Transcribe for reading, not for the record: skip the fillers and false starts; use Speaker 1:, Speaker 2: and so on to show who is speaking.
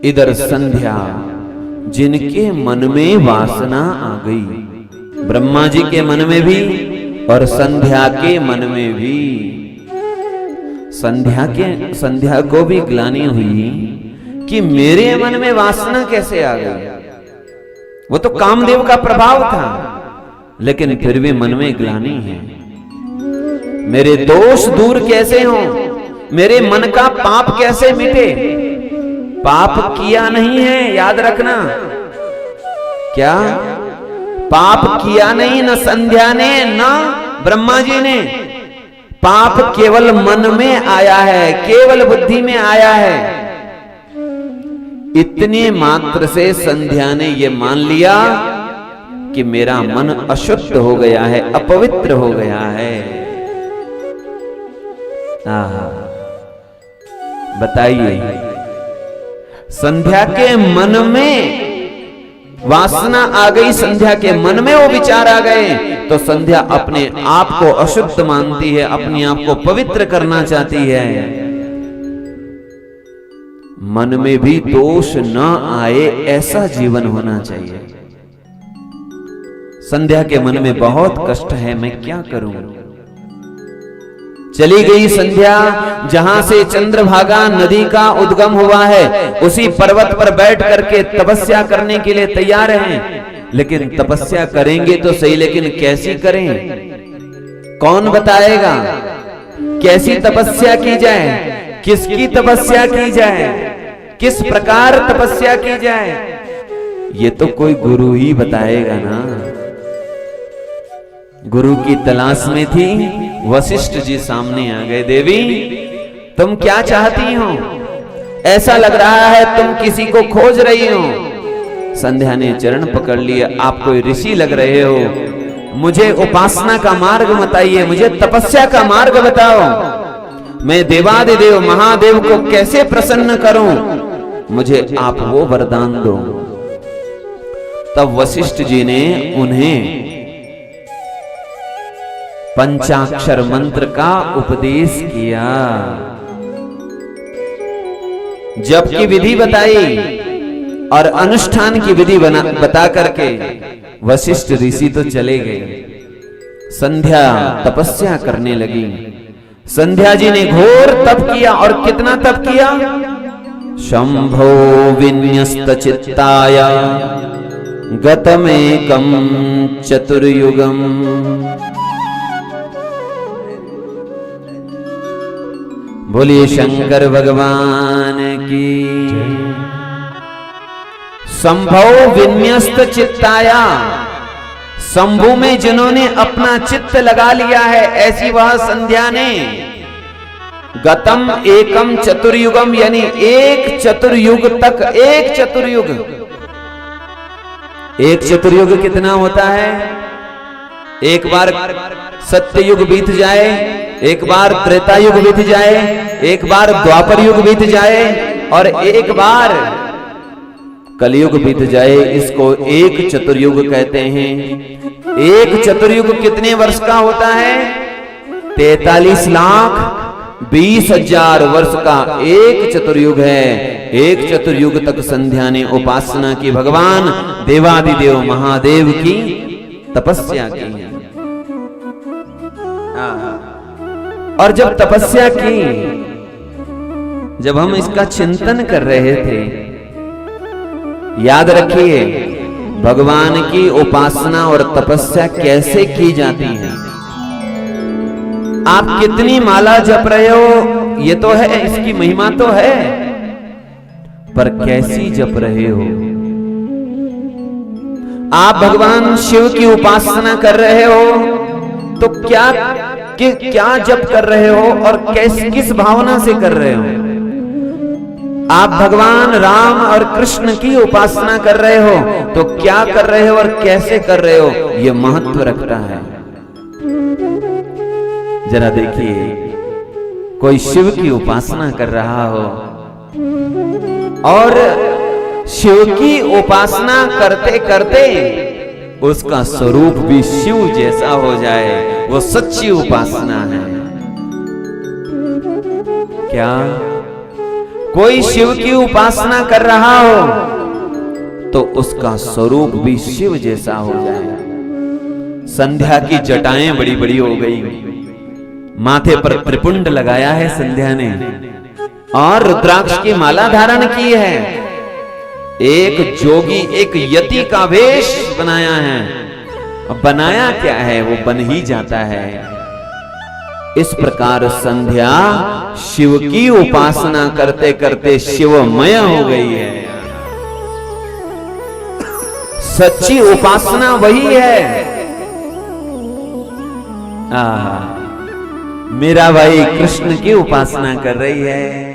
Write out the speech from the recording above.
Speaker 1: इधर संध्या, जिनके मन में वासना आ गई, ब्रह्मा जी के मन में भी और संध्या के मन में भी। संध्या को भी ग्लानि हुई कि मेरे मन में वासना कैसे आ गई। वो तो कामदेव का प्रभाव था, लेकिन फिर भी मन में ग्लानि है। मेरे दोष दूर कैसे हों, मेरे मन का पाप कैसे मिटे। पाप किया नहीं है, याद रखना। क्या पाप किया नहीं, न संध्या ने न ब्रह्मा जी ने। पाप केवल मन में आया है, केवल बुद्धि में आया है। इतने मात्र से संध्या ने यह मान लिया कि मेरा मन अशुद्ध हो गया है, अपवित्र हो गया है। बताइए, संध्या के मन में वासना आ गई, संध्या के मन में वो विचार आ गए, तो संध्या अपने आप को अशुद्ध मानती है, अपने आप को पवित्र करना चाहती है। मन में भी दोष न आए, ऐसा जीवन होना चाहिए। संध्या के मन में बहुत कष्ट है, मैं क्या करूं। चली गई संध्या, जहां से चंद्रभागा नदी का उद्गम हुआ है, उसी पर्वत पर बैठ करके तपस्या करने के लिए तैयार हैं। लेकिन तपस्या करेंगे तो सही, लेकिन कैसी करें, कौन बताएगा। कैसी तपस्या की जाए, किसकी तपस्या की जाए, किस प्रकार तपस्या की जाए, ये तो कोई गुरु ही बताएगा ना। गुरु की तलाश में थी, वशिष्ठ जी सामने आ गए। देवी, तुम क्या चाहती हो, ऐसा लग रहा है तुम किसी को खोज रही हो। संध्या ने चरण पकड़ लिए, आप कोई ऋषि लग रहे हो, मुझे उपासना का मार्ग बताइए, मुझे तपस्या का मार्ग बताओ। मैं देवादिदेव महादेव को कैसे प्रसन्न करूं, मुझे आप वो वरदान दो। तब वशिष्ठ जी ने उन्हें पंचाक्षर मंत्र का उपदेश किया, जप की विधि बताई और अनुष्ठान की विधि बता करके वशिष्ठ ऋषि तो चले गए। संध्या तपस्या करने लगी। संध्या जी ने घोर तप किया, और कितना तप किया। शंभो विन्यस्त चित्ताय गतमेकं चतुर्युगम। बोलिए शंकर भगवान की। संभव विन्यस्त चित्ताया, शंभु में जिन्होंने अपना चित्त लगा लिया है, ऐसी वह संध्या ने गतम एकम चतुर्युगम, यानी एक चतुर्युग तक, एक चतुर्युग। एक चतुर्युग कितना होता है। एक बार सत्ययुग बीत जाए, एक बार त्रेता युग बीत जाए, एक बार द्वापर युग बीत जाए, और एक बार कलयुग बीत जाए, इसको एक चतुर्युग कहते हैं। एक चतुर्युग कितने वर्ष का होता है। 43,20,000 वर्ष का एक चतुर्युग है। एक चतुर्युग तक संध्या ने उपासना की, भगवान देवादिदेव महादेव की तपस्या की है। और जब तपस्या की, जब हम इसका चिंतन कर रहे थे, याद रखिए भगवान की उपासना और तपस्या कैसे की जाती है। आप कितनी माला जप रहे हो, ये तो है, इसकी महिमा तो है, पर कैसी जप रहे हो। आप भगवान शिव की उपासना कर रहे हो तो क्या जप कर रहे हो और किस भावना से कर रहे हो। आप भगवान राम और कृष्ण की उपासना कर रहे हो तो क्या कर रहे हो और कैसे कर रहे हो, यह महत्व रखता है। जरा देखिए, कोई शिव की उपासना कर रहा हो और शिव की उपासना करते करते उसका स्वरूप भी शिव जैसा हो जाए, वो सच्ची उपासना है। क्या कोई शिव की उपासना कर रहा हो तो उसका स्वरूप भी शिव जैसा हो जाए। संध्या की जटाएं बड़ी बड़ी हो गई, माथे पर त्रिपुंड लगाया है संध्या ने, और रुद्राक्ष की माला धारण की है। एक जोगी, एक यति का वेश बनाया है। अब बनाया क्या है, वो बन ही जाता है। इस प्रकार संध्या शिव की उपासना करते करते शिवमय हो गई है। सच्ची उपासना वही है। मेरा भाई कृष्ण की उपासना कर रही है।